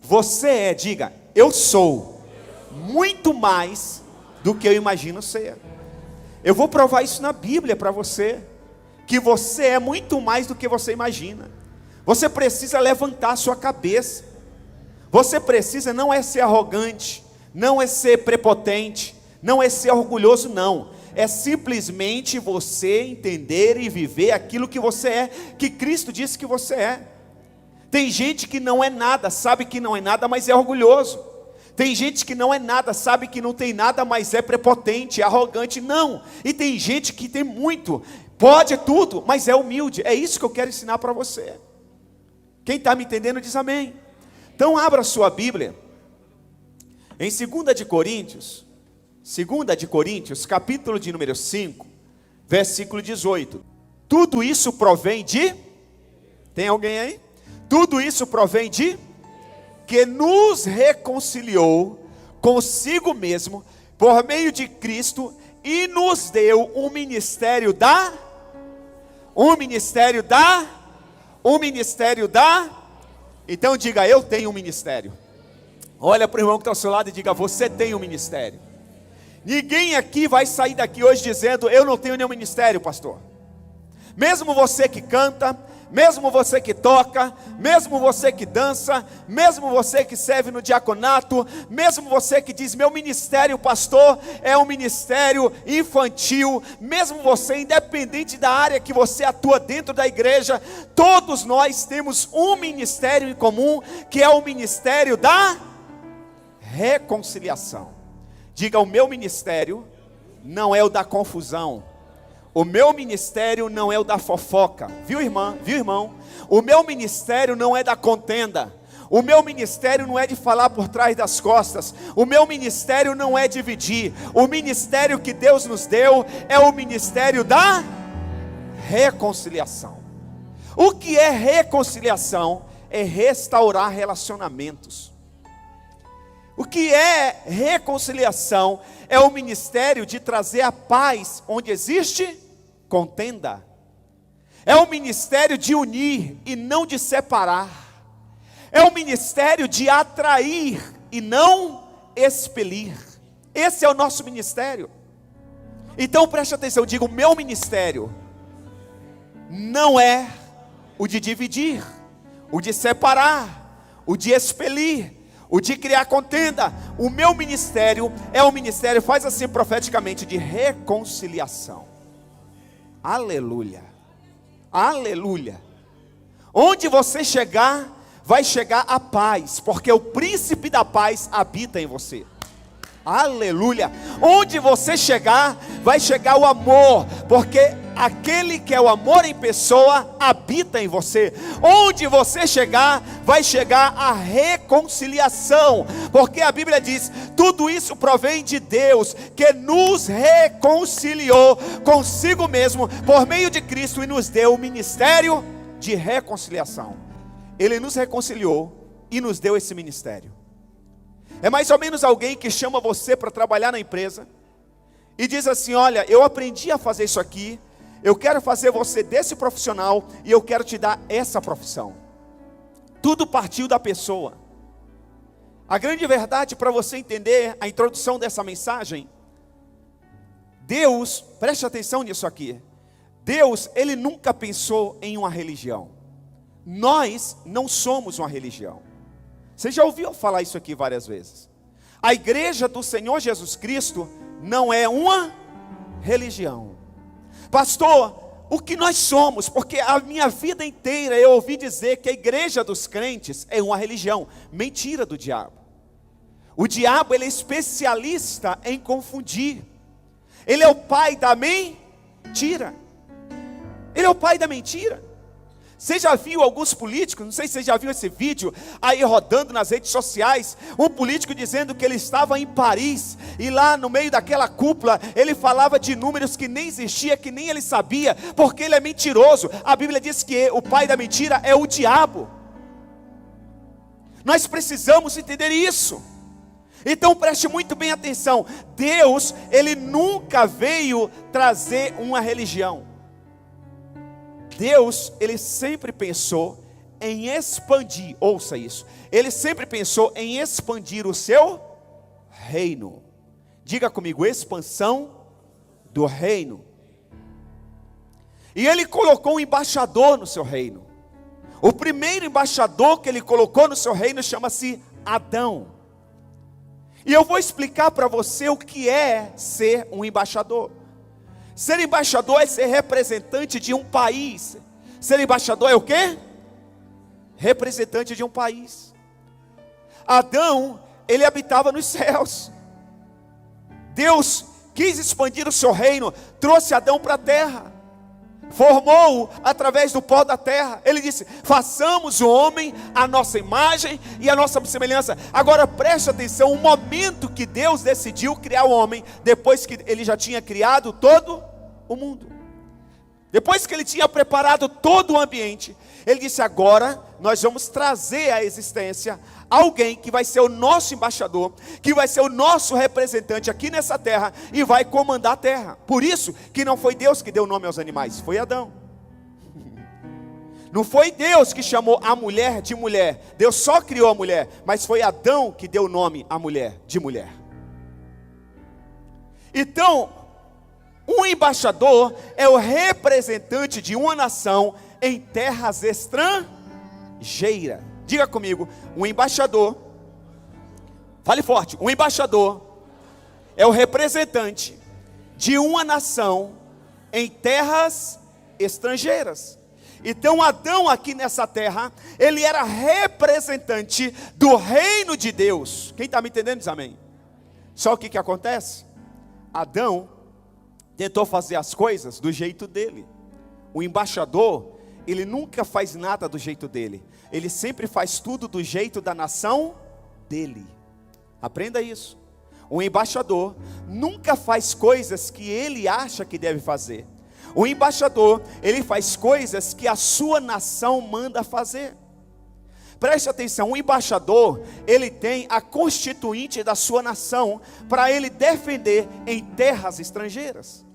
Você é, diga, eu sou muito mais do que eu imagino ser. Eu vou provar isso na Bíblia para você, que você é muito mais do que você imagina. Você precisa levantar a sua cabeça. Você precisa não é ser arrogante, não é ser prepotente, não é ser orgulhoso, não. É simplesmente você entender e viver aquilo que você é, que Cristo disse que você é. Tem gente que não é nada, sabe que não é nada, mas é orgulhoso. Tem gente que não é nada, sabe que não tem nada, mas é prepotente, é arrogante, não. E tem gente que tem muito, pode tudo, mas é humilde. É isso que eu quero ensinar para você. Quem está me entendendo diz amém. Então abra sua Bíblia em 2 de Coríntios, capítulo de número 5, versículo 18. Tudo isso provém de... Tem alguém aí? Tudo isso provém de... que nos reconciliou consigo mesmo, por meio de Cristo, e nos deu um ministério da... Então diga, eu tenho um ministério. Olha para o irmão que está ao seu lado e diga, você tem um ministério. Ninguém aqui vai sair daqui hoje dizendo, eu não tenho nenhum ministério, pastor. Mesmo você que canta, mesmo você que toca, mesmo você que dança, mesmo você que serve no diaconato, mesmo você que diz, meu ministério, pastor, é um ministério infantil, mesmo você, independente da área que você atua dentro da igreja, todos nós temos um ministério em comum, que é o ministério da reconciliação. Diga, o meu ministério não é o da confusão. O meu ministério não é o da fofoca. Viu, irmã? Viu, irmão? O meu ministério não é da contenda. O meu ministério não é de falar por trás das costas. O meu ministério não é dividir. O ministério que Deus nos deu é o ministério da reconciliação. O que é reconciliação? É restaurar relacionamentos. O que é reconciliação? É o ministério de trazer a paz onde existe contenda. É o ministério de unir e não de separar. É o ministério de atrair e não expelir. Esse é o nosso ministério. Então preste atenção, diga, o meu ministério não é o de dividir, o de separar, o de expelir, o de criar contenda. O meu ministério é um ministério, faz assim profeticamente, de reconciliação. Aleluia, aleluia. Onde você chegar, vai chegar a paz, porque o príncipe da paz habita em você. Aleluia. Onde você chegar, vai chegar o amor, porque aquele que é o amor em pessoa habita em você. Onde você chegar, vai chegar a reconciliação, porque a Bíblia diz, tudo isso provém de Deus, que nos reconciliou consigo mesmo, por meio de Cristo, e nos deu o ministério de reconciliação. Ele nos reconciliou e nos deu esse ministério. É mais ou menos alguém que chama você para trabalhar na empresa e diz assim, olha, eu aprendi a fazer isso aqui, eu quero fazer você desse profissional e eu quero te dar essa profissão. Tudo partiu da pessoa. A grande verdade, para você entender a introdução dessa mensagem, Deus, preste atenção nisso aqui, Deus, Ele nunca pensou em uma religião. Nós não somos uma religião. Você já ouviu falar isso aqui várias vezes. A igreja do Senhor Jesus Cristo não é uma religião. Pastor, o que nós somos? Porque a minha vida inteira eu ouvi dizer que a igreja dos crentes é uma religião. Mentira do diabo. O diabo, ele é especialista em confundir. Ele é o pai da mentira. Ele é o pai da mentira. Você já viu alguns políticos, não sei se você já viu esse vídeo aí rodando nas redes sociais, um político dizendo que ele estava em Paris, e lá no meio daquela cúpula, ele falava de números que nem existia, que nem ele sabia, porque ele é mentiroso. A Bíblia diz que o pai da mentira é o diabo. Nós precisamos entender isso. Então preste muito bem atenção, Deus, Ele nunca veio trazer uma religião. Deus, Ele sempre pensou em expandir, ouça isso, ele sempre pensou em expandir o seu reino. Diga comigo, expansão do reino. E ele colocou um embaixador no seu reino. O primeiro embaixador que ele colocou no seu reino chama-se Adão. E eu vou explicar para você o que é ser um embaixador. Ser embaixador é ser representante de um país. Ser embaixador é o quê? Representante de um país. Adão, ele habitava nos céus. Deus quis expandir o seu reino, trouxe Adão para a terra. Formou-o através do pó da terra. Ele disse, façamos o homem a nossa imagem e a nossa semelhança. Agora preste atenção, o momento que Deus decidiu criar o homem, depois que ele já tinha criado todo o mundo, depois que ele tinha preparado todo o ambiente, ele disse, agora nós vamos trazer à existência alguém que vai ser o nosso embaixador, que vai ser o nosso representante aqui nessa terra e vai comandar a terra. Por isso que não foi Deus que deu nome aos animais, foi Adão. Não foi Deus que chamou a mulher de mulher, Deus só criou a mulher, mas foi Adão que deu nome à mulher de mulher. Então, um embaixador é o representante de uma nação em terras estrangeiras. Diga comigo, um embaixador, fale forte, um embaixador é o representante de uma nação em terras estrangeiras. Então Adão aqui nessa terra, ele era representante do reino de Deus. Quem está me entendendo diz amém. Só o que acontece? Adão tentou fazer as coisas do jeito dele. O embaixador, ele nunca faz nada do jeito dele. Ele sempre faz tudo do jeito da nação dele. Aprenda isso. O embaixador nunca faz coisas que ele acha que deve fazer. O embaixador, ele faz coisas que a sua nação manda fazer. Preste atenção, o embaixador, ele tem a constituinte da sua nação para ele defender em terras estrangeiras.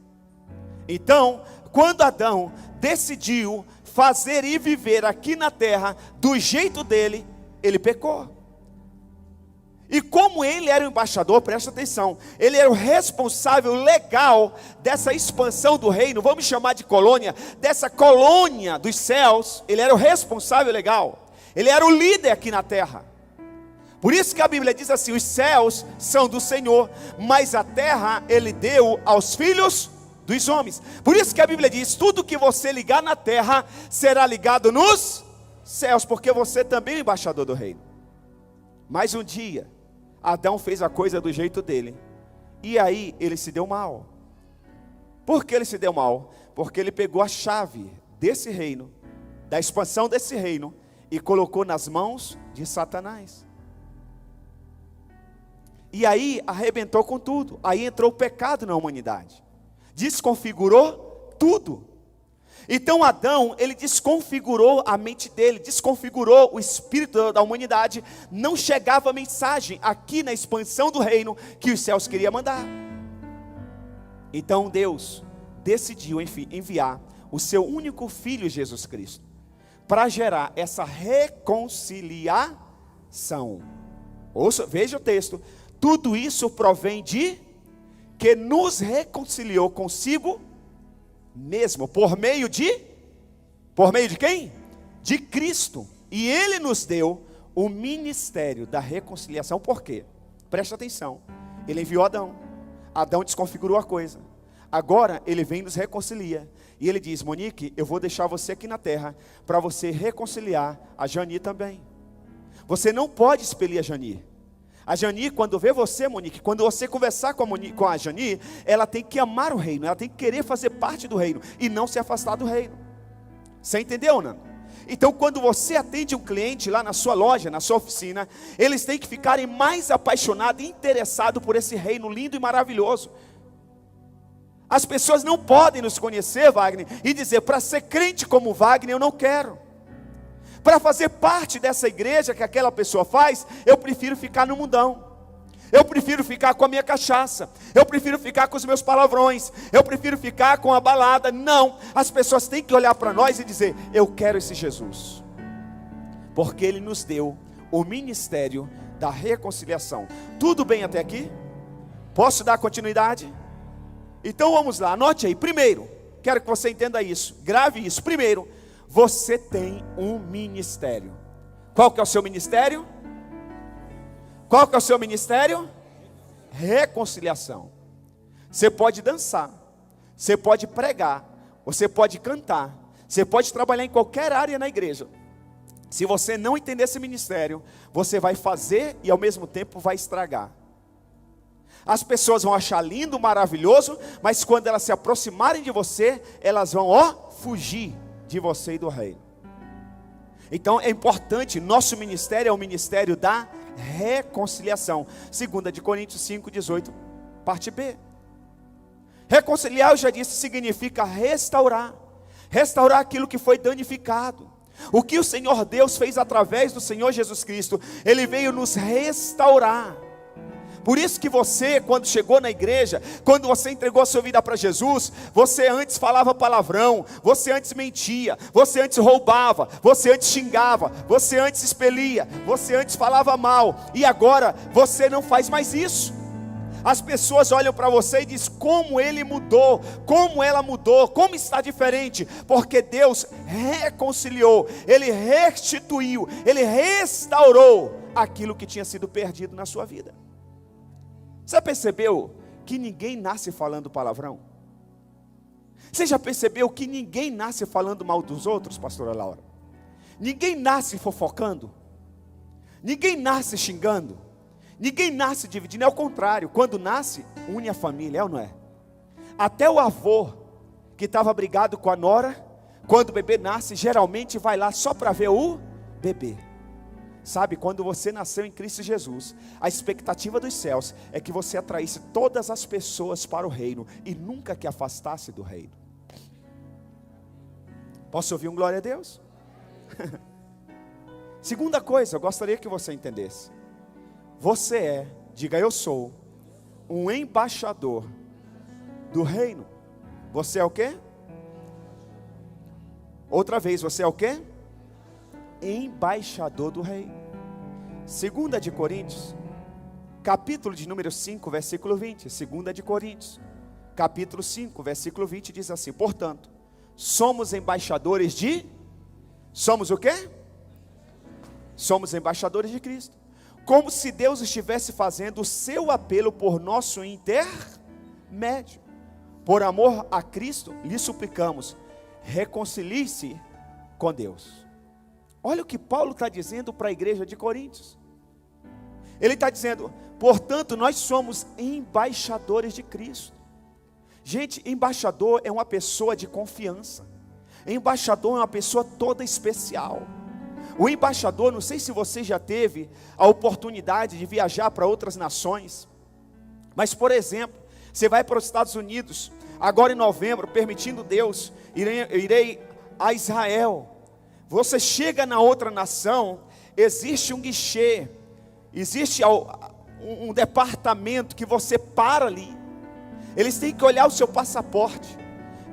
Então, quando Adão decidiu fazer e viver aqui na terra do jeito dele, ele pecou. E como ele era o embaixador, presta atenção, ele era o responsável legal dessa expansão do reino, vamos chamar de colônia, dessa colônia dos céus, ele era o responsável legal, ele era o líder aqui na terra. Por isso que a Bíblia diz assim, os céus são do Senhor, mas a terra ele deu aos filhos dos homens. Por isso que a Bíblia diz, tudo que você ligar na terra, será ligado nos céus, porque você também é o embaixador do reino. Mas um dia, Adão fez a coisa do jeito dele, e aí ele se deu mal. Por que ele se deu mal? Porque ele pegou a chave desse reino, da expansão desse reino, e colocou nas mãos de Satanás. E aí arrebentou com tudo, aí entrou o pecado na humanidade, desconfigurou tudo. Então Adão, ele desconfigurou a mente dele, desconfigurou o espírito da humanidade, não chegava a mensagem aqui na expansão do reino que os céus queriam mandar. Então Deus decidiu enviar o seu único filho Jesus Cristo, para gerar essa reconciliação. Ouça, veja o texto, tudo isso provém de que nos reconciliou consigo mesmo, por meio de quem? De Cristo, e Ele nos deu o ministério da reconciliação. Por quê? Presta atenção, Ele enviou Adão, Adão desconfigurou a coisa, agora Ele vem e nos reconcilia, e Ele diz, Monique, eu vou deixar você aqui na terra, para você reconciliar a Jani também. Você não pode expelir a Jani. A Jani, quando vê você, Monique, quando você conversar com a Jani, ela tem que amar o reino, ela tem que querer fazer parte do reino, e não se afastar do reino. Você entendeu, Nando? Então quando você atende um cliente lá na sua loja, na sua oficina, eles têm que ficarem mais apaixonados e interessados por esse reino lindo e maravilhoso. As pessoas não podem nos conhecer, Wagner, e dizer, para ser crente como Wagner eu não quero. Para fazer parte dessa igreja que aquela pessoa faz, eu prefiro ficar no mundão. Eu prefiro ficar com a minha cachaça. Eu prefiro ficar com os meus palavrões. Eu prefiro ficar com a balada. Não, as pessoas têm que olhar para nós e dizer, eu quero esse Jesus. porque Ele nos deu o ministério da reconciliação. Tudo bem até aqui? Posso dar continuidade? Então vamos lá, anote aí. Primeiro, quero que você entenda isso, grave isso. Primeiro, você tem um ministério. Qual que é o seu ministério? Qual que é o seu ministério? Reconciliação. Você pode dançar, você pode pregar, você pode cantar, você pode trabalhar em qualquer área na igreja. Se você não entender esse ministério, você vai fazer e ao mesmo tempo vai estragar. As pessoas vão achar lindo, maravilhoso, mas quando elas se aproximarem de você, elas vão, fugir de você e do reino. Então é importante, nosso ministério é o ministério da reconciliação. 2 Coríntios 5:18, parte B. Reconciliar, eu já disse, significa restaurar. Restaurar aquilo que foi danificado. O que o Senhor Deus fez através do Senhor Jesus Cristo, Ele veio nos restaurar. Por isso que você, quando chegou na igreja, quando você entregou a sua vida para Jesus, você antes falava palavrão, você antes mentia, você antes roubava, você antes xingava, você antes expelia, você antes falava mal, e agora você não faz mais isso. As pessoas olham para você e dizem como ele mudou, como ela mudou, como está diferente, porque Deus reconciliou, Ele restituiu, Ele restaurou aquilo que tinha sido perdido na sua vida. Você percebeu que ninguém nasce falando palavrão? Você já percebeu que ninguém nasce falando mal dos outros, pastora Laura? Ninguém nasce fofocando, ninguém nasce xingando, ninguém nasce dividindo, é o contrário, quando nasce, une a família, é ou não é? Até o avô, que estava brigado com a nora, quando o bebê nasce, geralmente vai lá só para ver o bebê. Sabe, quando você nasceu em Cristo Jesus, a expectativa dos céus é que você atraísse todas as pessoas para o reino, e nunca que afastasse do reino. Posso ouvir um glória a Deus? Segunda coisa, eu gostaria que você entendesse. Você é, diga eu sou, um embaixador do reino. Você é o quê? Outra vez, você é o quê? Embaixador do reino. 2 Coríntios, capítulo de número 5, versículo 20. 2 Coríntios, capítulo 5, versículo 20 diz assim: portanto, somos embaixadores de... Somos o quê? Somos embaixadores de Cristo, como se Deus estivesse fazendo o seu apelo por nosso intermédio. Por amor a Cristo, lhe suplicamos, reconcilie-se com Deus. Olha o que Paulo está dizendo para a igreja de Coríntios. Ele está dizendo, portanto, nós somos embaixadores de Cristo. Gente, embaixador é uma pessoa de confiança. Embaixador é uma pessoa toda especial. O embaixador, não sei se você já teve a oportunidade de viajar para outras nações, mas, por exemplo, você vai para os Estados Unidos, agora em novembro, permitindo Deus, irei a Israel. Você chega na outra nação, existe um guichê, existe um departamento que você para ali. Eles têm que olhar o seu passaporte.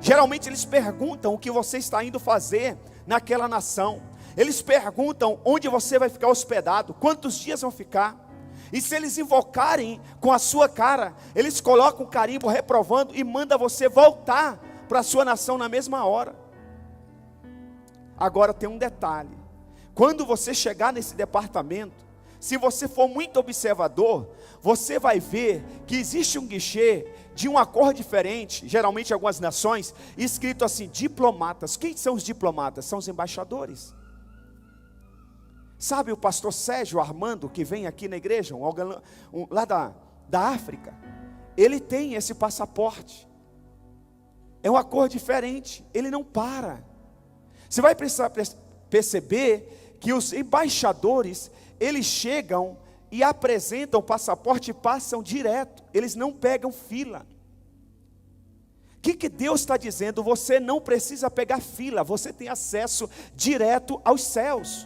Geralmente eles perguntam o que você está indo fazer naquela nação. Eles perguntam onde você vai ficar hospedado, quantos dias vão ficar. E se eles invocarem com a sua cara, eles colocam um carimbo reprovando e manda você voltar para a sua nação na mesma hora. Agora tem um detalhe, quando você chegar nesse departamento, se você for muito observador, você vai ver que existe um guichê de uma cor diferente, geralmente em algumas nações, escrito assim, diplomatas. Quem são os diplomatas? São os embaixadores. Sabe o pastor Sérgio Armando, que vem aqui na igreja, lá da África, ele tem esse passaporte, é uma cor diferente, ele não para. Você vai precisar perceber que os embaixadores, eles chegam e apresentam o passaporte e passam direto, eles não pegam fila. O que Deus está dizendo? Você não precisa pegar fila, você tem acesso direto aos céus.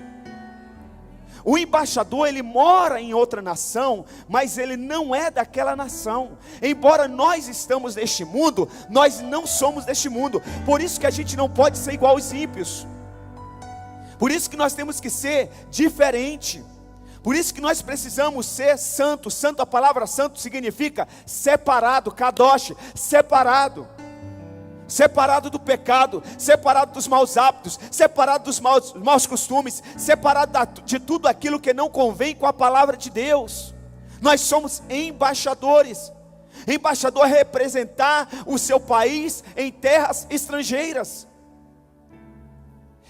O embaixador, ele mora em outra nação, mas ele não é daquela nação. Embora nós estamos neste mundo, nós não somos deste mundo. Por isso que a gente não pode ser igual aos ímpios. Por isso que nós temos que ser diferente. Por isso que nós precisamos ser santo. Santo, a palavra santo significa separado, kadosh, separado. Separado do pecado, separado dos maus hábitos, separado dos maus costumes, separado de tudo aquilo que não convém com a palavra de Deus. Nós somos embaixadores. Embaixador é representar o seu país em terras estrangeiras.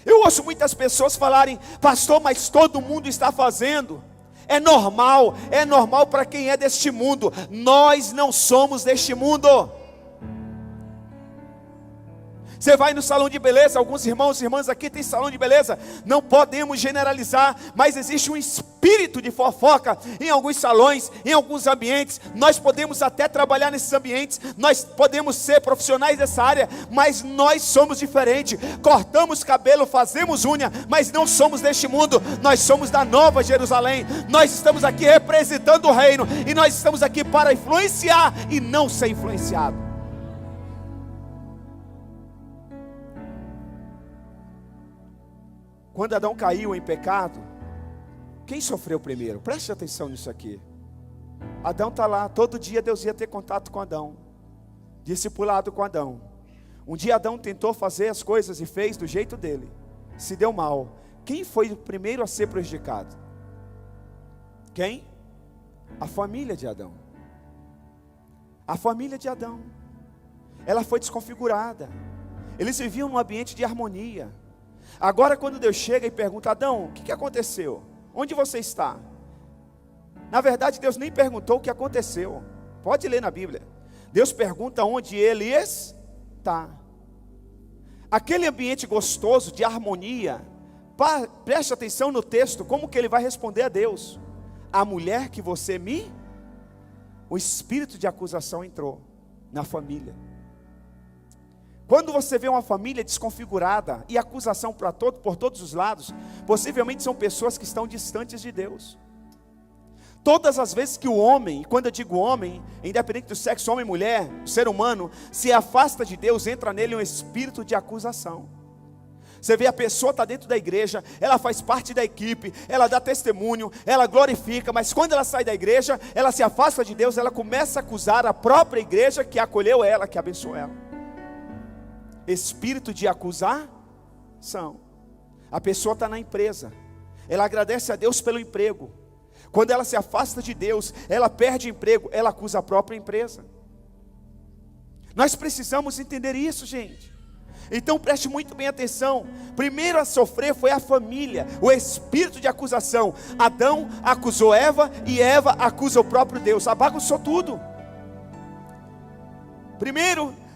Eu ouço muitas pessoas falarem: pastor, mas todo mundo está fazendo. É normal para quem é deste mundo. Nós não somos deste mundo. Você vai no salão de beleza, alguns irmãos e irmãs aqui têm salão de beleza, não podemos generalizar, mas existe um espírito de fofoca em alguns salões, em alguns ambientes. Nós podemos até trabalhar nesses ambientes, nós podemos ser profissionais dessa área, mas nós somos diferentes. Cortamos cabelo, fazemos unha, mas não somos deste mundo. Nós somos da Nova Jerusalém. Nós estamos aqui representando o reino, e nós estamos aqui para influenciar e não ser influenciado. Quando Adão caiu em pecado, quem sofreu primeiro? Preste atenção nisso aqui. Adão está lá, todo dia Deus ia ter contato com Adão, discipulado com Adão. Um dia Adão tentou fazer as coisas e fez do jeito dele, se deu mal. Quem foi o primeiro a ser prejudicado? Quem? A família de Adão. A família de Adão. Ela foi desconfigurada. Eles viviam num ambiente de harmonia. Agora quando Deus chega e pergunta: Adão, o que aconteceu? Onde você está? Na verdade Deus nem perguntou o que aconteceu. Pode ler na Bíblia. Deus pergunta onde ele está. Aquele ambiente gostoso de harmonia. Preste atenção no texto, como que ele vai responder a Deus: a mulher que você me... O espírito de acusação entrou na família. Quando você vê uma família desconfigurada e acusação por todos os lados, possivelmente são pessoas que estão distantes de Deus. Todas as vezes que o homem, e quando eu digo homem, independente do sexo, homem e mulher, o ser humano, se afasta de Deus, entra nele um espírito de acusação. Você vê, a pessoa está dentro da igreja, ela faz parte da equipe, ela dá testemunho, ela glorifica, mas quando ela sai da igreja, ela se afasta de Deus, ela começa a acusar a própria igreja que acolheu ela, que abençoou ela. Espírito de acusação. A pessoa está na empresa, ela agradece a Deus pelo emprego. Quando ela se afasta de Deus, ela perde emprego, ela acusa a própria empresa. Nós precisamos entender isso, gente. Então preste muito bem atenção. Primeiro a sofrer foi a família, o espírito de acusação. Adão acusou Eva e Eva acusa o próprio Deus. Bagunçou tudo.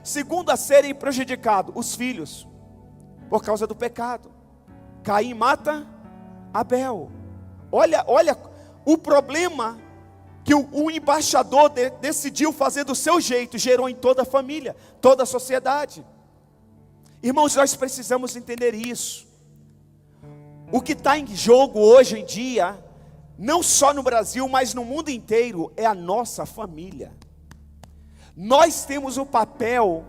Segundo a serem prejudicados, os filhos, por causa do pecado. Caim mata Abel. Olha o problema que o embaixador decidiu fazer do seu jeito, gerou em toda a família, toda a sociedade. Irmãos, nós precisamos entender isso. O que está em jogo hoje em dia, não só no Brasil, mas no mundo inteiro, é a nossa família. Nós temos o papel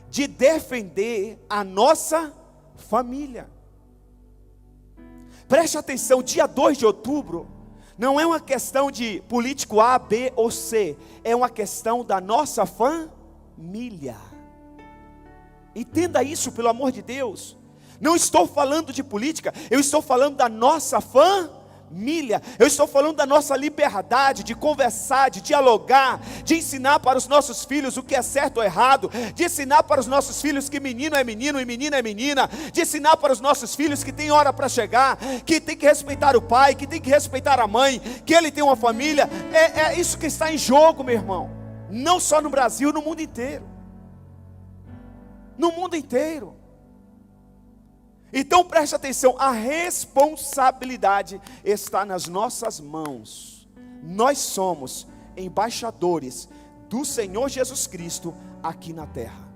de defender a nossa família. Preste atenção, dia 2 de outubro, não é uma questão de político A, B ou C, é uma questão da nossa família. Entenda isso, pelo amor de Deus. Não estou falando de política, eu estou falando da nossa família. Eu estou falando da nossa liberdade de conversar, de dialogar, de ensinar para os nossos filhos o que é certo ou errado, de ensinar para os nossos filhos que menino é menino e menina é menina, de ensinar para os nossos filhos que tem hora para chegar, que tem que respeitar o pai, que tem que respeitar a mãe, que ele tem uma família. É isso que está em jogo, meu irmão. Não só no Brasil, no mundo inteiro. No mundo inteiro. Então preste atenção, a responsabilidade está nas nossas mãos. Nós somos embaixadores do Senhor Jesus Cristo aqui na terra.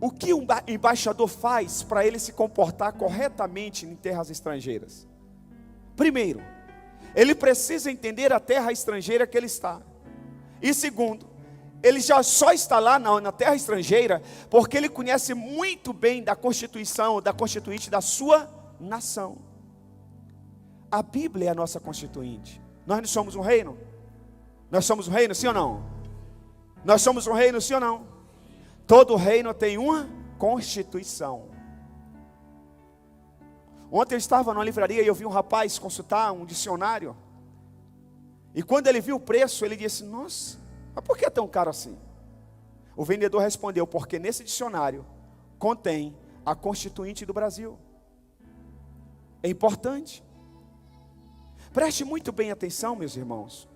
O que um embaixador faz para ele se comportar corretamente em terras estrangeiras? Primeiro, ele precisa entender a terra estrangeira que ele está. E segundo, ele já só está lá na terra estrangeira, porque ele conhece muito bem da Constituição, da Constituinte da sua nação. A Bíblia é a nossa Constituinte. Nós não somos um reino? Nós somos um reino, sim ou não? Nós somos um reino, sim ou não? Todo reino tem uma Constituição. Ontem eu estava numa livraria e eu vi um rapaz consultar um dicionário. E quando ele viu o preço, ele disse: nossa, mas por que é tão caro assim? O vendedor respondeu: porque nesse dicionário contém a Constituinte do Brasil. É importante. Preste muito bem atenção, meus irmãos.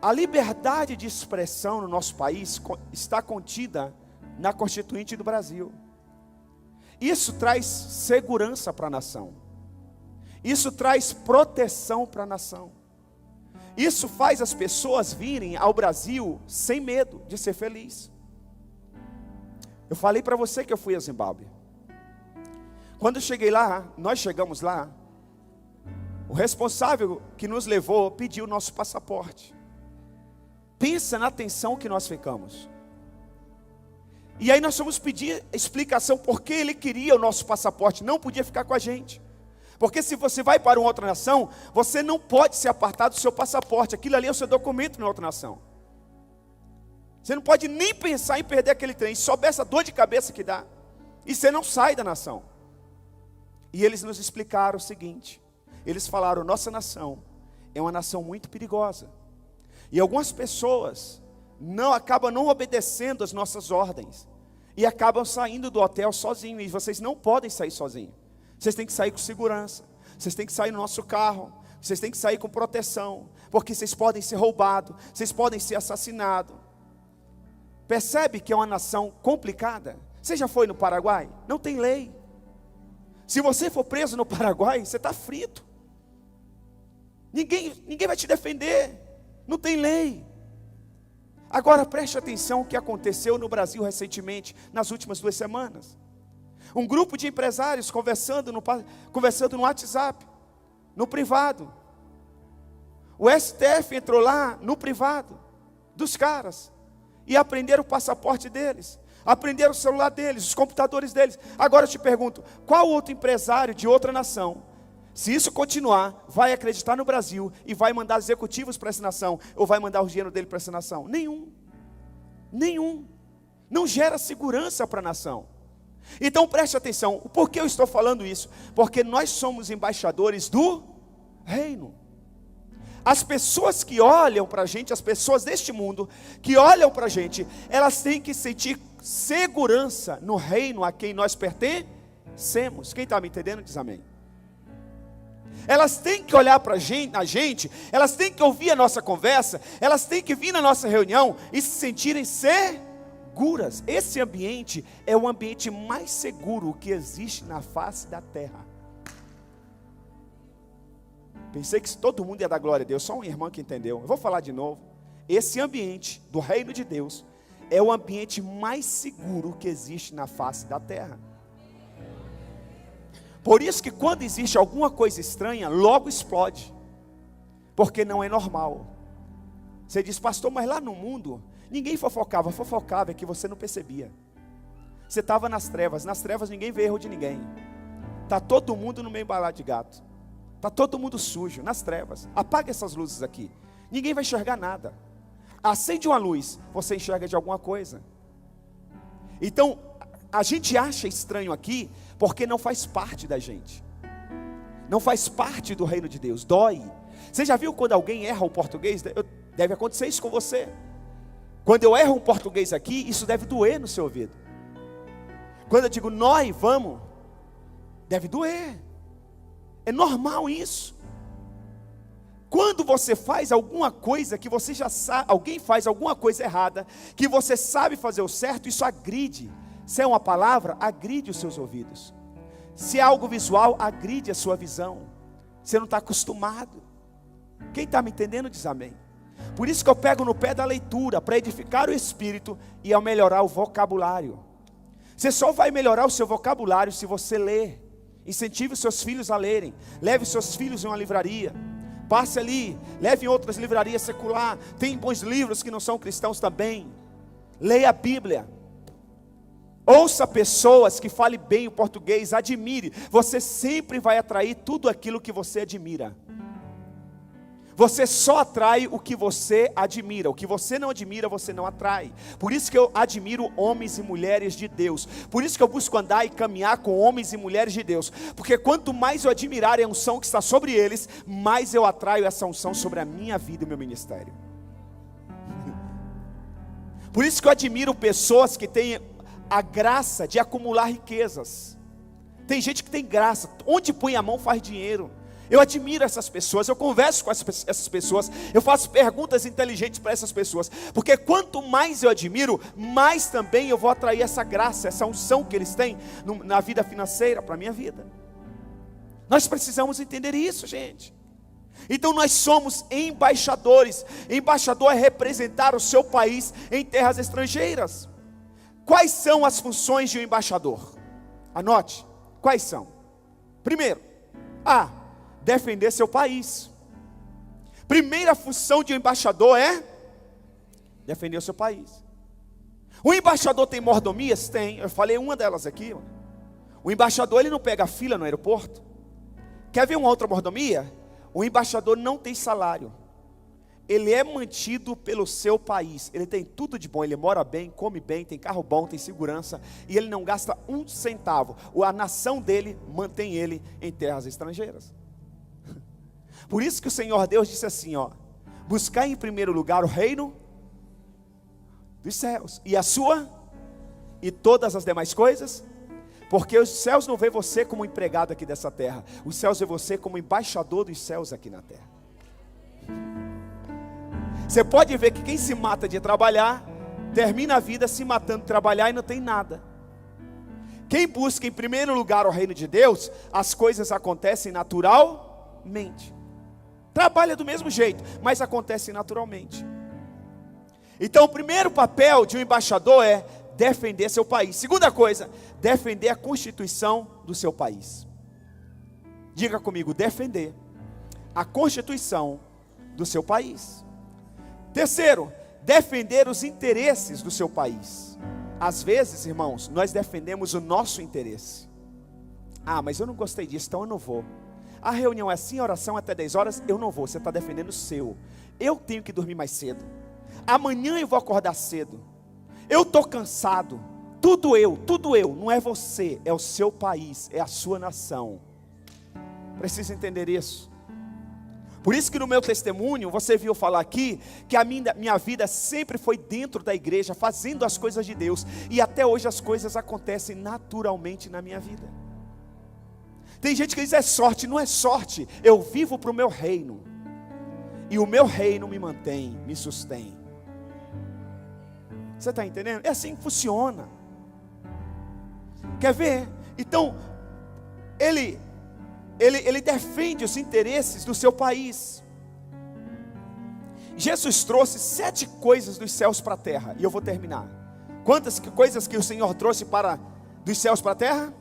A liberdade de expressão no nosso país está contida na Constituinte do Brasil. Isso traz segurança para a nação. Isso traz proteção para a nação. Isso faz as pessoas virem ao Brasil sem medo de ser feliz. Eu falei para você que eu fui a Zimbábue. Quando eu cheguei lá, nós chegamos lá, o responsável que nos levou pediu o nosso passaporte. Pensa na tensão que nós ficamos. E aí nós fomos pedir explicação porque ele queria o nosso passaporte, não podia ficar com a gente. Porque se você vai para uma outra nação, você não pode se apartar do seu passaporte. Aquilo ali é o seu documento na outra nação. Você não pode nem pensar em perder aquele trem. E souber essa dor de cabeça que dá. E você não sai da nação. E eles nos explicaram o seguinte. Eles falaram: nossa nação é uma nação muito perigosa. E algumas pessoas acabam não obedecendo as nossas ordens. E acabam saindo do hotel sozinhos. E vocês não podem sair sozinhos. Vocês têm que sair com segurança. Vocês têm que sair no nosso carro. Vocês têm que sair com proteção. Porque vocês podem ser roubados. Vocês podem ser assassinados. Percebe que é uma nação complicada? Você já foi no Paraguai? Não tem lei. Se você for preso no Paraguai, você está frito. Ninguém vai te defender. Não tem lei. Agora preste atenção o que aconteceu no Brasil recentemente, nas últimas 2 semanas. Um grupo de empresários conversando no WhatsApp, no privado. O STF entrou lá no privado dos caras e apreenderam o passaporte deles, apreenderam o celular deles, os computadores deles. Agora eu te pergunto, qual outro empresário de outra nação, se isso continuar, vai acreditar no Brasil e vai mandar executivos para essa nação, ou vai mandar o dinheiro dele para essa nação? Nenhum. Não gera segurança para a nação. Então preste atenção, por que eu estou falando isso? Porque nós somos embaixadores do reino. As pessoas que olham para a gente, as pessoas deste mundo, que olham para a gente, elas têm que sentir segurança no reino a quem nós pertencemos. Quem está me entendendo diz amém. Elas têm que olhar para a gente, elas têm que ouvir a nossa conversa, elas têm que vir na nossa reunião e se sentirem seguras. Esse ambiente é o ambiente mais seguro que existe na face da terra. Pensei que todo mundo ia dar glória a Deus, só uma irmã que entendeu. Eu vou falar de novo. Esse ambiente do reino de Deus é o ambiente mais seguro que existe na face da terra. Por isso que quando existe alguma coisa estranha, logo explode. Porque não é normal. Você diz: pastor, mas lá no mundo ninguém fofocava é que você não percebia. Você estava nas trevas ninguém vê erro de ninguém. Está todo mundo no meio balado de gato. Está todo mundo sujo, nas trevas. Apaga essas luzes aqui, ninguém vai enxergar nada. Acende uma luz, você enxerga de alguma coisa. Então, a gente acha estranho aqui, porque não faz parte da gente. Não faz parte do reino de Deus, dói. Você já viu quando alguém erra o português? Deve acontecer isso com você. Quando eu erro um português aqui, isso deve doer no seu ouvido. Quando eu digo nós vamos, deve doer. É normal isso. Quando você faz alguma coisa que você já sabe, alguém faz alguma coisa errada, que você sabe fazer o certo, isso agride. Se é uma palavra, agride os seus ouvidos. Se é algo visual, agride a sua visão. Você não está acostumado. Quem está me entendendo diz amém. Por isso que eu pego no pé da leitura, para edificar o espírito e ao melhorar o vocabulário. Você só vai melhorar o seu vocabulário se você ler. Incentive os seus filhos a lerem. Leve os seus filhos em uma livraria. Passe ali, leve em outras livrarias secular. Tem bons livros que não são cristãos também. Leia a Bíblia. Ouça pessoas que falem bem o português, admire. Você sempre vai atrair tudo aquilo que você admira. Você só atrai o que você admira. O que você não admira, você não atrai. Por isso que eu admiro homens e mulheres de Deus. Por isso que eu busco andar e caminhar com homens e mulheres de Deus. Porque quanto mais eu admirar a unção que está sobre eles, mais eu atraio essa unção sobre a minha vida e o meu ministério. Por isso que eu admiro pessoas que têm a graça de acumular riquezas. Tem gente que tem graça, onde põe a mão faz dinheiro. Eu admiro essas pessoas, eu converso com essas pessoas, eu faço perguntas inteligentes para essas pessoas, porque quanto mais eu admiro, mais também eu vou atrair essa graça, essa unção que eles têm na vida financeira, para a minha vida. Nós precisamos entender isso, gente. Então nós somos embaixadores. Embaixador é representar o seu país em terras estrangeiras. Quais são as funções de um embaixador? Anote, quais são? Primeiro, defender seu país. Primeira função de um embaixador é defender o seu país. O embaixador tem mordomias? Tem, eu falei uma delas aqui. O embaixador, ele não pega fila no aeroporto. Quer ver uma outra mordomia? O embaixador não tem salário. Ele é mantido pelo seu país. Ele tem tudo de bom, ele mora bem, come bem, tem carro bom, tem segurança, e ele não gasta um centavo. A nação dele mantém ele em terras estrangeiras. Por isso que o Senhor Deus disse assim, buscar em primeiro lugar o reino dos céus, e todas as demais coisas, porque os céus não vê você como empregado aqui dessa terra, os céus vê você como embaixador dos céus aqui na terra. Você pode ver que quem se mata de trabalhar, termina a vida se matando de trabalhar e não tem nada. Quem busca em primeiro lugar o reino de Deus, as coisas acontecem naturalmente. Trabalha do mesmo jeito, mas acontece naturalmente. Então o primeiro papel de um embaixador é defender seu país. Segunda coisa, defender a Constituição do seu país. Diga comigo, defender a Constituição do seu país. Terceiro, defender os interesses do seu país. Às vezes, irmãos, nós defendemos o nosso interesse. Mas eu não gostei disso, então eu não vou. A reunião é assim, a oração é até 10 horas, eu não vou, você está defendendo o seu. Eu tenho que dormir mais cedo. Amanhã eu vou acordar cedo. Eu estou cansado. Tudo eu, não é você, é o seu país, é a sua nação. Precisa entender isso. Por isso que no meu testemunho, você viu falar aqui, que a minha vida sempre foi dentro da igreja, fazendo as coisas de Deus, e até hoje as coisas acontecem naturalmente na minha vida. Tem gente que diz, é sorte, não é sorte, eu vivo para o meu reino, e o meu reino me mantém, me sustém. Você está entendendo? É assim que funciona. Quer ver? Então, ele defende os interesses do seu país. Jesus trouxe 7 coisas dos céus para a terra, e eu vou terminar. Quantas coisas que o Senhor trouxe dos céus para a terra?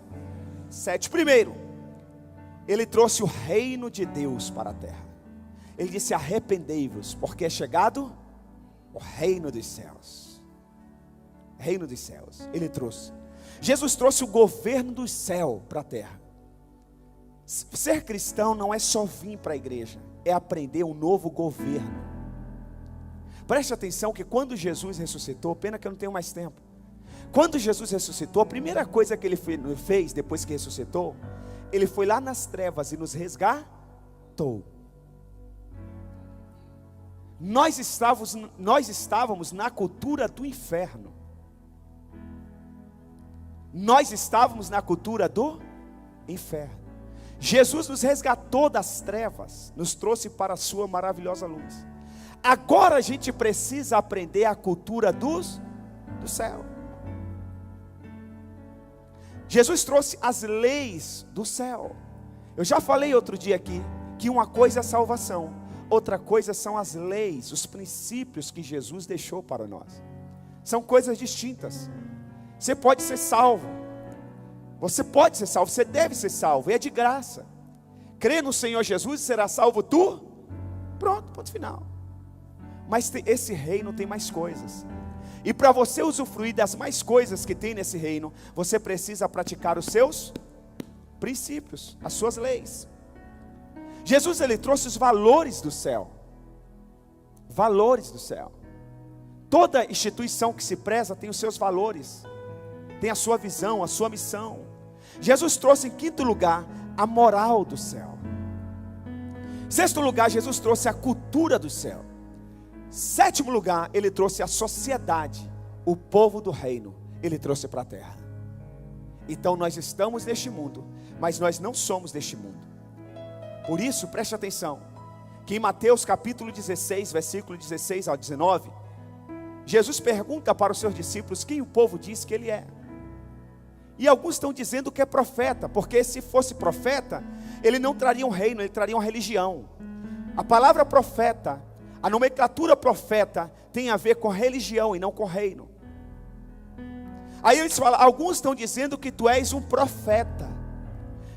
7. Primeiro, ele trouxe o reino de Deus para a terra. Ele disse, arrependei-vos, porque é chegado o reino dos céus. Reino dos céus, ele trouxe. Jesus trouxe o governo do céu para a terra. Ser cristão não é só vir para a igreja, é aprender um novo governo. Preste atenção que quando Jesus ressuscitou, pena que eu não tenho mais tempo. Quando Jesus ressuscitou, a primeira coisa que ele fez depois que ressuscitou, ele foi lá nas trevas e nos resgatou. Nós estávamos na cultura do inferno. Nós estávamos na cultura do inferno. Jesus nos resgatou das trevas, nos trouxe para a sua maravilhosa luz. Agora a gente precisa aprender a cultura do céu. Jesus trouxe as leis do céu. Eu já falei outro dia aqui, que uma coisa é a salvação, outra coisa são as leis, os princípios que Jesus deixou para nós. São coisas distintas. Você pode ser salvo, você pode ser salvo, você deve ser salvo, é de graça. Crê no Senhor Jesus e será salvo tu Pronto, ponto final. Mas esse reino tem mais coisas. E para você usufruir das mais coisas que tem nesse reino, você precisa praticar os seus princípios, as suas leis. Jesus, ele trouxe os valores do céu. Valores do céu. Toda instituição que se preza tem os seus valores, tem a sua visão, a sua missão. Jesus trouxe em quinto lugar a moral do céu. Sexto lugar, Jesus trouxe a cultura do céu. Sétimo lugar, ele trouxe a sociedade, o povo do reino, ele trouxe para a terra. Então nós estamos neste mundo, mas nós não somos deste mundo. Por isso, preste atenção, que em Mateus capítulo 16, versículo 16 ao 19, Jesus pergunta para os seus discípulos quem o povo diz que ele é. E alguns estão dizendo que é profeta, porque se fosse profeta, ele não traria um reino, ele traria uma religião. A palavra profeta, a nomenclatura profeta, tem a ver com religião e não com reino. Aí eles falam, alguns estão dizendo que tu és um profeta.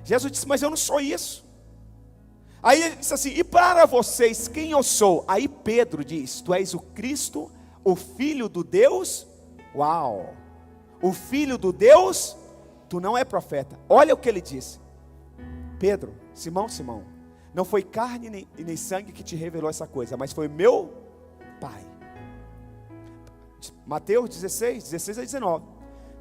Jesus disse, mas eu não sou isso. Aí ele disse assim, e para vocês quem eu sou? Aí Pedro diz, tu és o Cristo, o Filho do Deus, uau, o Filho do Deus, tu não é profeta. Olha o que ele disse, Pedro, Simão, não foi carne nem sangue que te revelou essa coisa, mas foi meu Pai. Mateus 16 a 19,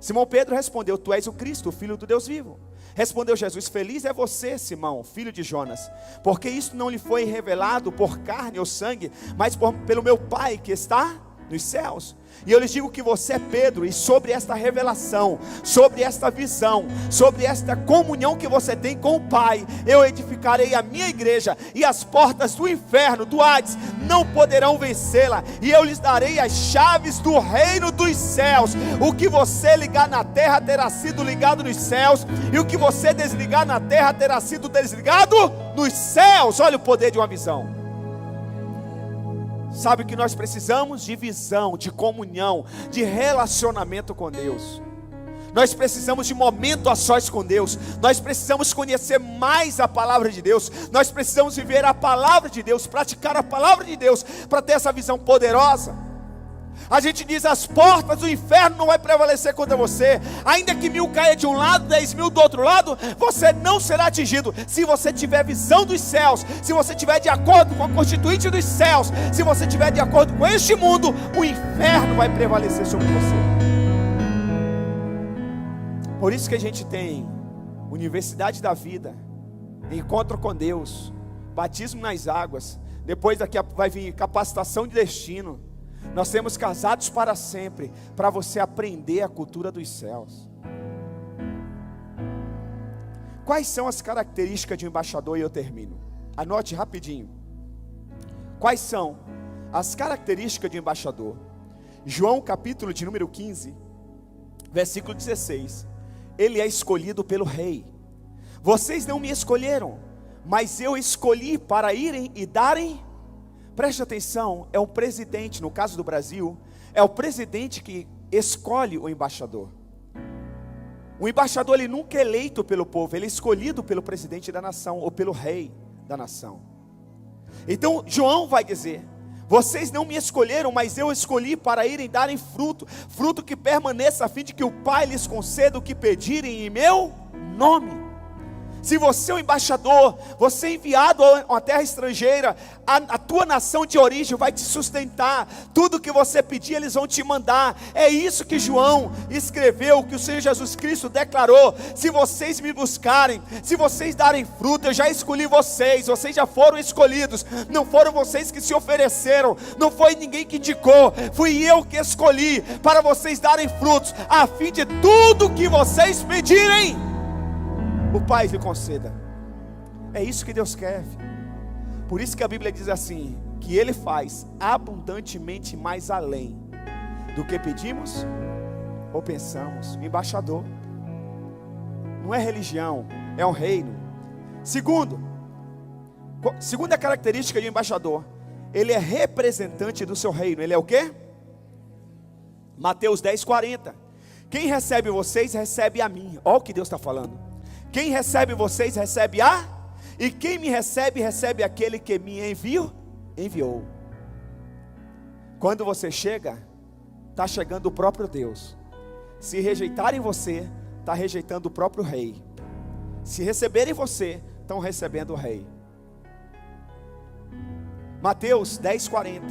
Simão Pedro respondeu, tu és o Cristo, o Filho do Deus vivo. Respondeu Jesus, feliz é você, Simão, filho de Jonas, porque isso não lhe foi revelado por carne ou sangue, mas pelo meu Pai que está nos céus. E eu lhes digo que você é Pedro, e sobre esta revelação, sobre esta visão, sobre esta comunhão que você tem com o Pai, eu edificarei a minha igreja, e as portas do inferno, do Hades, não poderão vencê-la, e eu lhes darei as chaves do reino dos céus. O que você ligar na terra terá sido ligado nos céus, e o que você desligar na terra terá sido desligado nos céus. Olha o poder de uma visão. Sabe que nós precisamos de visão, de comunhão, de relacionamento com Deus. Nós precisamos de momento a sós com Deus. Nós precisamos conhecer mais a palavra de Deus. Nós precisamos viver a palavra de Deus, praticar a palavra de Deus, para ter essa visão poderosa. A gente diz, as portas do inferno não vai prevalecer contra você. Ainda que 1000 caia de um lado, 10.000 do outro lado, você não será atingido. Se você tiver visão dos céus, se você tiver de acordo com a constituinte dos céus, se você tiver de acordo com este mundo, o inferno vai prevalecer sobre você. Por isso que a gente tem Universidade da Vida, encontro com Deus, batismo nas águas, depois daqui vai vir capacitação de destino. Nós temos Casados para Sempre, para você aprender a cultura dos céus. Quais são as características de um embaixador? E eu termino. Anote rapidinho. Quais são as características de um embaixador? João capítulo de número 15, versículo 16. Ele é escolhido pelo rei. Vocês não me escolheram, mas eu escolhi para irem e darem. Preste atenção, é o presidente, no caso do Brasil, é o presidente que escolhe o embaixador. O embaixador, ele nunca é eleito pelo povo, ele é escolhido pelo presidente da nação, ou pelo rei da nação. Então, João vai dizer, vocês não me escolheram, mas eu escolhi para irem darem fruto, fruto que permaneça, a fim de que o Pai lhes conceda o que pedirem em meu nome. Se você é um embaixador, você é enviado a uma terra estrangeira, a tua nação de origem vai te sustentar, tudo que você pedir eles vão te mandar. É isso que João escreveu, que o Senhor Jesus Cristo declarou, se vocês me buscarem, se vocês darem fruto, eu já escolhi vocês já foram escolhidos, não foram vocês que se ofereceram, não foi ninguém que indicou, fui eu que escolhi, para vocês darem frutos, a fim de tudo que vocês pedirem, o Pai lhe conceda. É isso que Deus quer, filho. Por isso que a Bíblia diz assim, que Ele faz abundantemente mais além do que pedimos ou pensamos. O embaixador não é religião, é um reino. Segunda característica de um embaixador, ele é representante do seu reino. Ele é o quê? Mateus 10:40. Quem recebe vocês, recebe a mim. Olha o que Deus está falando. Quem recebe vocês, recebe e quem me recebe, recebe aquele que me enviou. enviou. Quando você chega, está chegando o próprio Deus. Se rejeitarem você, está rejeitando o próprio Rei. Se receberem você, estão recebendo o Rei. Mateus 10:40.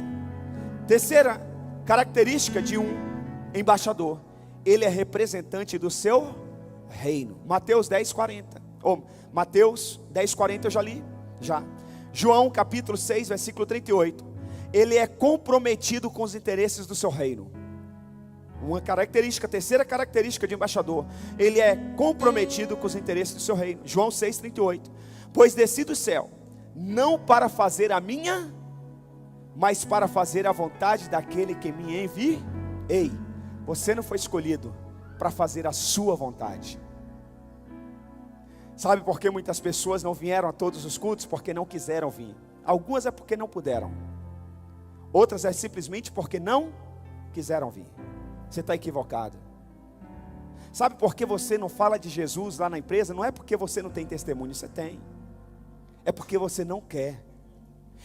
Terceira característica de um embaixador: ele é representante do seu reino. Mateus 10:40. Mateus 10:40 eu já li. Já. João capítulo 6, versículo 38. Ele é comprometido com os interesses do seu reino. Uma característica, terceira característica de embaixador: ele é comprometido com os interesses do seu reino. João 6:38. Pois desci do céu, não para fazer a minha, mas para fazer a vontade daquele que me enviou. Ei, você não foi escolhido para fazer a sua vontade. Sabe por que muitas pessoas não vieram a todos os cultos? Porque não quiseram vir. Algumas é porque não puderam. Outras é simplesmente porque não quiseram vir. Você está equivocado. Sabe por que você não fala de Jesus lá na empresa? Não é porque você não tem testemunho, você tem. É porque você não quer.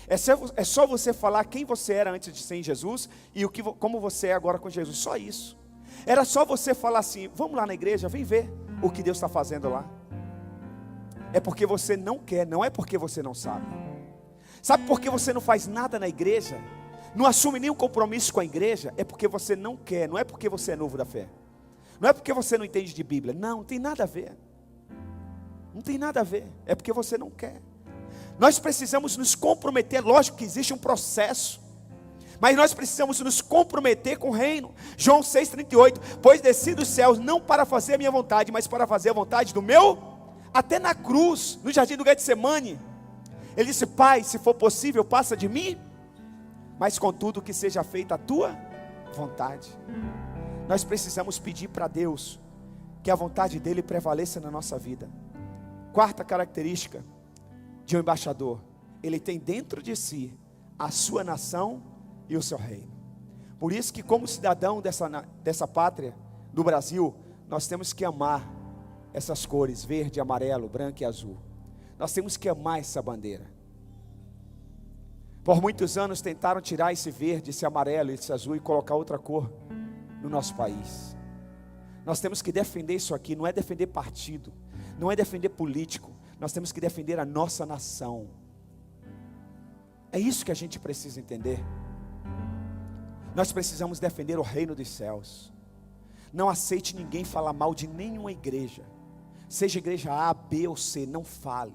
É só você falar quem você era antes de ser em Jesus e como você é agora com Jesus. Só isso. Era só você falar assim: vamos lá na igreja, vem ver o que Deus está fazendo lá. É porque você não quer, não é porque você não sabe. Sabe por que você não faz nada na igreja? Não assume nenhum compromisso com a igreja? É porque você não quer, não é porque você é novo da fé. Não é porque você não entende de Bíblia. Não tem nada a ver. Não tem nada a ver. É porque você não quer. Nós precisamos nos comprometer. Lógico que existe um processo, mas nós precisamos nos comprometer com o reino. João 6,38. Pois desci dos céus não para fazer a minha vontade, mas para fazer a vontade do meu. Até na cruz, no jardim do Getsemane, ele disse: Pai, se for possível, passa de mim, mas contudo que seja feita a tua vontade. Nós precisamos pedir para Deus que a vontade dele prevaleça na nossa vida. Quarta característica de um embaixador: ele tem dentro de si a sua nação e o seu reino. Por isso que, como cidadão dessa pátria, do Brasil, nós temos que amar essas cores: verde, amarelo, branco e azul. Nós temos que amar essa bandeira. Por muitos anos tentaram tirar esse verde, esse amarelo, esse azul e colocar outra cor no nosso país. Nós temos que defender isso aqui. Não é defender partido, não é defender político. Nós temos que defender a nossa nação. É isso que a gente precisa entender. Nós precisamos defender o reino dos céus. Não aceite ninguém falar mal de nenhuma igreja. Seja igreja A, B ou C, não fale.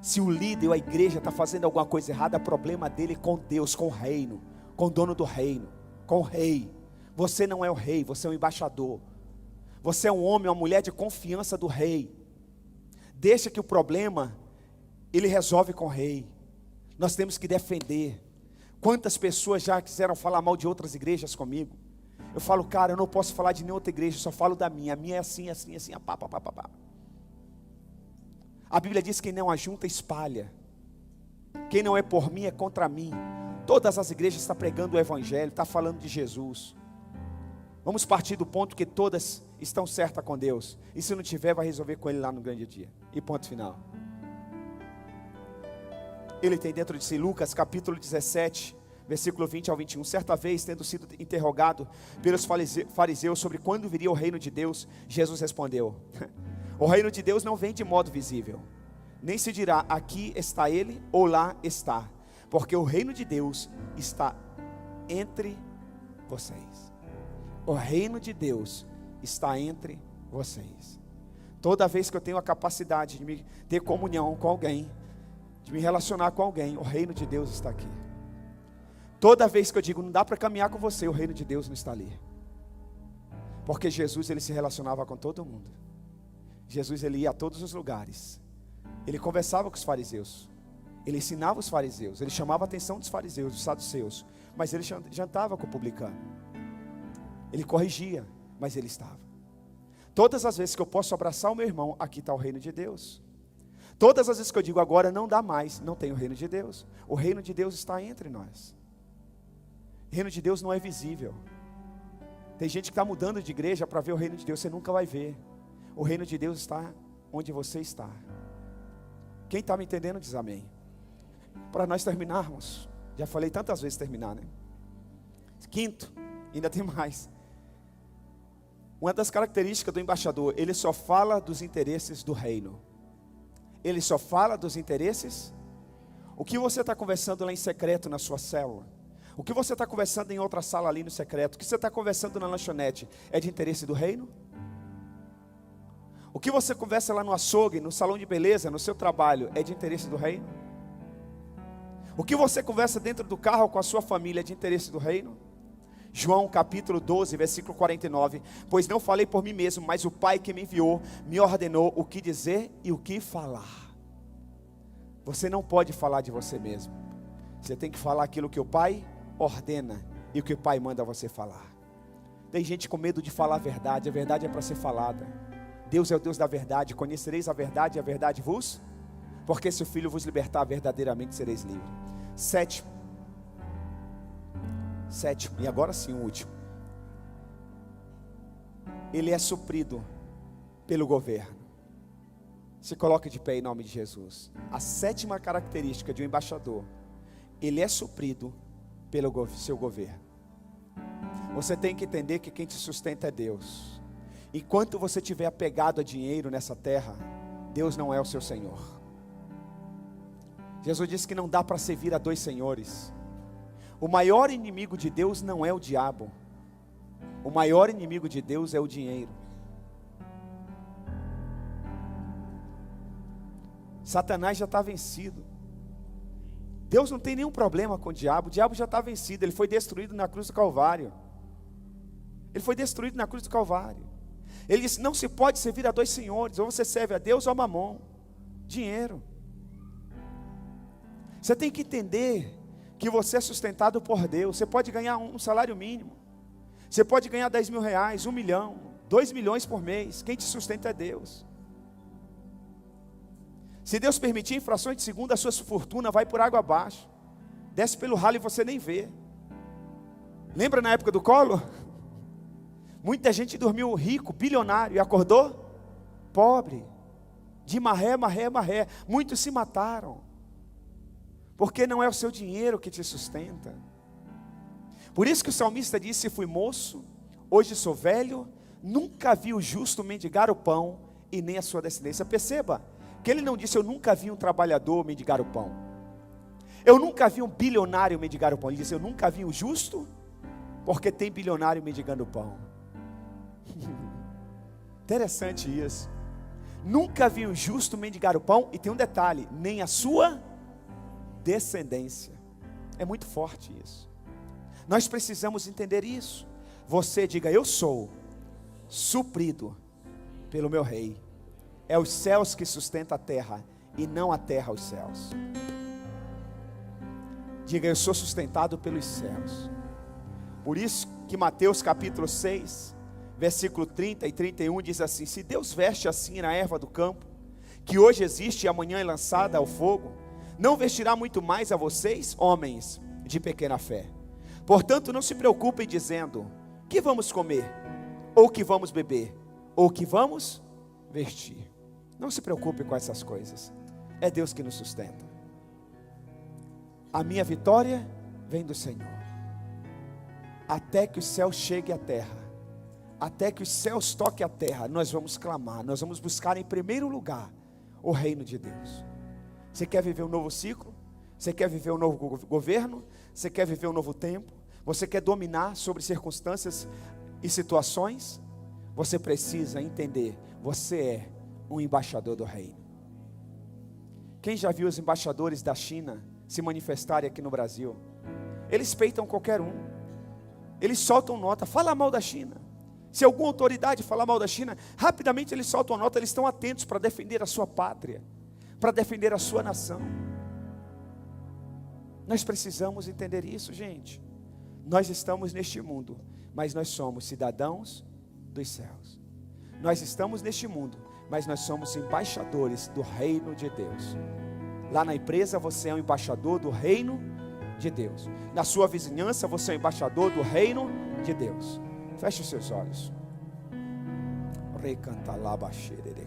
Se o líder ou a igreja está fazendo alguma coisa errada, é problema dele com Deus, com o reino, com o dono do reino, com o rei. Você não é o rei, você é um embaixador. Você é um homem, uma mulher de confiança do rei. Deixa que o problema ele resolve com o rei. Nós temos que defender. Quantas pessoas já quiseram falar mal de outras igrejas comigo? Eu falo: cara, eu não posso falar de nenhuma outra igreja, eu só falo da minha. A minha é assim, assim, assim, pá. A Bíblia diz: quem não ajunta, espalha. Quem não é por mim, é contra mim. Todas as igrejas estão pregando o Evangelho, estão falando de Jesus. Vamos partir do ponto que todas estão certas com Deus. E se não tiver, vai resolver com Ele lá no grande dia. E ponto final. Ele tem dentro de si, Lucas capítulo 17, versículo 20 ao 21. Certa vez, tendo sido interrogado pelos fariseus sobre quando viria o reino de Deus, Jesus respondeu: o reino de Deus não vem de modo visível, nem se dirá aqui está ele ou lá está, porque o reino de Deus está entre vocês. O reino de Deus está entre vocês. Toda vez que eu tenho a capacidade de ter comunhão com alguém, de me relacionar com alguém, o reino de Deus está aqui. Toda vez que eu digo: não dá para caminhar com você, o reino de Deus não está ali. Porque Jesus, ele se relacionava com todo mundo. Jesus, ele ia a todos os lugares. Ele conversava com os fariseus. Ele ensinava os fariseus. Ele chamava a atenção dos fariseus, dos saduceus. Mas ele jantava com o publicano. Ele corrigia, mas ele estava. Todas as vezes que eu posso abraçar o meu irmão, aqui está o reino de Deus. Todas as vezes que eu digo agora não dá mais, não tem o reino de Deus. O reino de Deus está entre nós. O reino de Deus não é visível. Tem gente que está mudando de igreja para ver o reino de Deus. Você nunca vai ver. O reino de Deus está onde você está. Quem está me entendendo diz amém. Para nós terminarmos, Já falei tantas vezes terminar, né? Quinto, ainda tem mais. Uma das características do embaixador, ele só fala dos interesses do reino. Ele só fala dos interesses. O que você está conversando lá em secreto na sua célula? O que você está conversando em outra sala ali no secreto? O que você está conversando na lanchonete? É de interesse do reino? O que você conversa lá no açougue, no salão de beleza, no seu trabalho, é de interesse do reino? O que você conversa dentro do carro com a sua família é de interesse do reino? João capítulo 12, versículo 49. Pois não falei por mim mesmo, mas o Pai que me enviou me ordenou o que dizer e o que falar. Você não pode falar de você mesmo. Você tem que falar aquilo que o Pai ordena e o que o Pai manda você falar. Tem gente com medo de falar a verdade é para ser falada. Deus é o Deus da verdade. Conhecereis a verdade e a verdade vos, porque se o Filho vos libertar, verdadeiramente sereis livres. Sétimo, e agora sim o último. Ele é suprido pelo governo. Se coloque de pé em nome de Jesus. A sétima característica de um embaixador: ele é suprido pelo seu governo. Você tem que entender que quem te sustenta é Deus. Enquanto você estiver apegado a dinheiro nessa terra, Deus não é o seu Senhor. Jesus disse que não dá para servir a dois senhores. O maior inimigo de Deus não é o diabo. O maior inimigo de Deus é o dinheiro. Satanás já está vencido. Deus não tem nenhum problema com o diabo já está vencido. Ele foi destruído na cruz do Calvário. Ele foi destruído na cruz do Calvário. Ele disse: não se pode servir a dois senhores. Ou você serve a Deus ou a mamon, dinheiro. Você tem que entender que você é sustentado por Deus. Você pode ganhar um salário mínimo. Você pode ganhar 10 mil reais, 1 milhão, 2 milhões por mês. Quem te sustenta é Deus. Se Deus permitir infrações de segunda, a sua fortuna vai por água abaixo. Desce pelo ralo e você nem vê. Lembra na época do Collor? Muita gente dormiu rico, bilionário, e acordou pobre. De maré. Muitos se mataram. Porque não é o seu dinheiro que te sustenta. Por isso que o salmista disse: fui moço, hoje sou velho, nunca vi o justo mendigar o pão, e nem a sua descendência. Perceba que ele não disse: eu nunca vi um trabalhador mendigar o pão. Eu nunca vi um bilionário mendigar o pão. Ele disse: eu nunca vi o justo, porque tem bilionário mendigando o pão. Interessante isso. Nunca vi um justo mendigar o pão, e tem um detalhe: nem a sua descendência. É muito forte isso. Nós precisamos entender isso. Você diga: eu sou suprido pelo meu rei. É os céus que sustentam a terra, e não a terra os céus. Diga: eu sou sustentado pelos céus. Por isso que Mateus capítulo 6, versículo 30 e 31 diz assim: se Deus veste assim na erva do campo, que hoje existe e amanhã é lançada ao fogo, não vestirá muito mais a vocês, homens de pequena fé. Portanto, não se preocupem dizendo: que vamos comer? Ou que vamos beber? Ou que vamos vestir? Não se preocupe com essas coisas. É Deus que nos sustenta. A minha vitória vem do Senhor. Até que o céu chegue à terra, até que os céus toquem a terra, nós vamos clamar, nós vamos buscar em primeiro lugar o reino de Deus. Você quer viver um novo ciclo? Você quer viver um novo governo? Você quer viver um novo tempo? Você quer dominar sobre circunstâncias e situações? Você precisa entender: você é um embaixador do reino. Quem já viu os embaixadores da China se manifestarem aqui no Brasil? Eles peitam qualquer um. Eles soltam nota: fala mal da China. Se alguma autoridade falar mal da China, rapidamente eles soltam nota. Eles estão atentos para defender a sua pátria, para defender a sua nação. Nós precisamos entender isso, gente. Nós estamos neste mundo, mas nós somos cidadãos dos céus. Nós estamos neste mundo, mas nós somos embaixadores do reino de Deus. Lá na empresa você é um embaixador do reino de Deus. Na sua vizinhança você é um embaixador do reino de Deus. Feche os seus olhos. Recanta lá baixeira.